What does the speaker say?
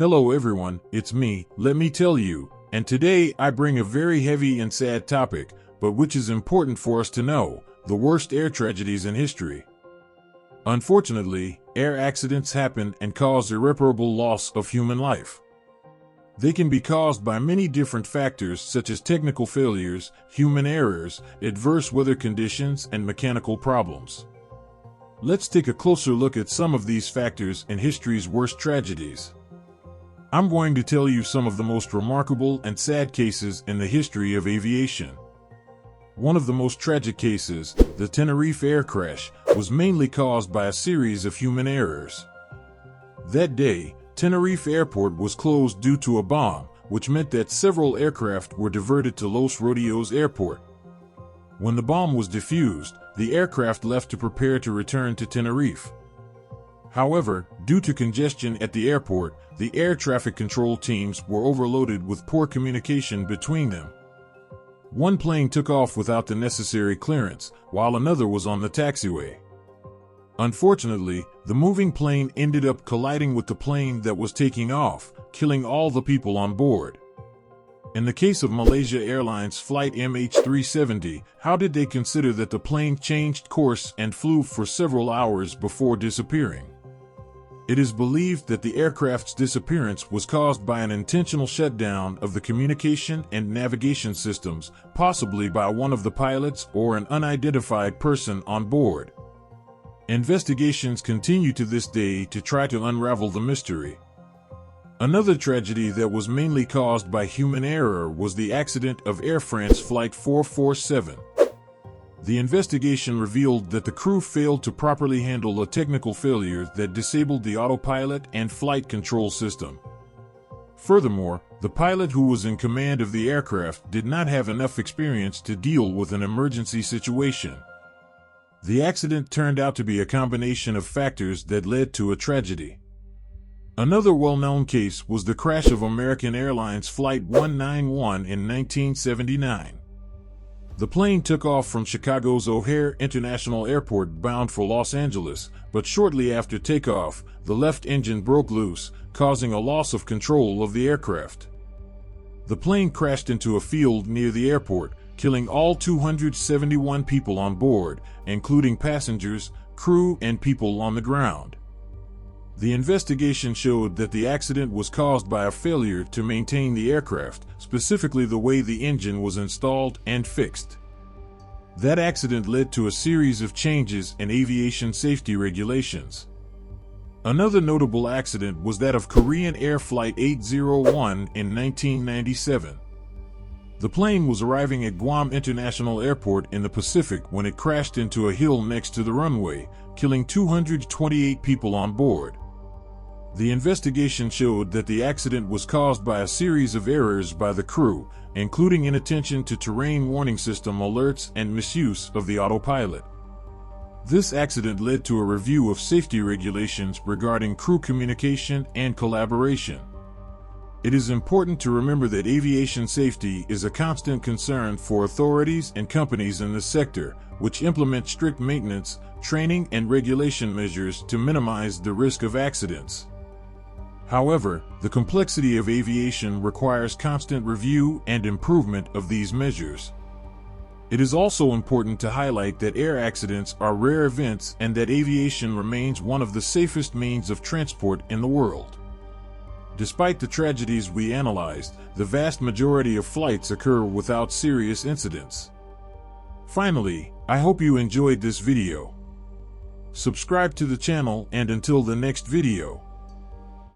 Hello everyone, it's me, let me tell you, and today I bring a very heavy and sad topic, but which is important for us to know, the worst air tragedies in history. Unfortunately, air accidents happen and cause irreparable loss of human life. They can be caused by many different factors such as technical failures, human errors, adverse weather conditions, and mechanical problems. Let's take a closer look at some of these factors in history's worst tragedies. I'm going to tell you some of the most remarkable and sad cases in the history of aviation. One of the most tragic cases, the Tenerife air crash, was mainly caused by a series of human errors. That day, Tenerife Airport was closed due to a bomb, which meant that several aircraft were diverted to Los Rodeos Airport. When the bomb was defused, the aircraft left to prepare to return to Tenerife. However, due to congestion at the airport, the air traffic control teams were overloaded with poor communication between them. One plane took off without the necessary clearance, while another was on the taxiway. Unfortunately, the moving plane ended up colliding with the plane that was taking off, killing all the people on board. In the case of Malaysia Airlines flight MH370, how did they consider that the plane changed course and flew for several hours before disappearing? It is believed that the aircraft's disappearance was caused by an intentional shutdown of the communication and navigation systems, possibly by one of the pilots or an unidentified person on board. Investigations continue to this day to try to unravel the mystery. Another tragedy that was mainly caused by human error was the accident of Air France Flight 447. The investigation revealed that the crew failed to properly handle a technical failure that disabled the autopilot and flight control system. Furthermore, the pilot who was in command of the aircraft did not have enough experience to deal with an emergency situation. The accident turned out to be a combination of factors that led to a tragedy. Another well-known case was the crash of American Airlines Flight 191 in 1979. The plane took off from Chicago's O'Hare International Airport bound for Los Angeles, but shortly after takeoff, the left engine broke loose, causing a loss of control of the aircraft. The plane crashed into a field near the airport, killing all 271 people on board, including passengers, crew, and people on the ground. The investigation showed that the accident was caused by a failure to maintain the aircraft, specifically the way the engine was installed and fixed. That accident led to a series of changes in aviation safety regulations. Another notable accident was that of Korean Air Flight 801 in 1997. The plane was arriving at Guam International Airport in the Pacific when it crashed into a hill next to the runway, killing 228 people on board. The investigation showed that the accident was caused by a series of errors by the crew, including inattention to terrain warning system alerts and misuse of the autopilot. This accident led to a review of safety regulations regarding crew communication and collaboration. It is important to remember that aviation safety is a constant concern for authorities and companies in the sector, which implement strict maintenance, training, and regulation measures to minimize the risk of accidents. However, the complexity of aviation requires constant review and improvement of these measures. It is also important to highlight that air accidents are rare events and that aviation remains one of the safest means of transport in the world. Despite the tragedies we analyzed, the vast majority of flights occur without serious incidents. Finally, I hope you enjoyed this video. Subscribe to the channel, and until the next video.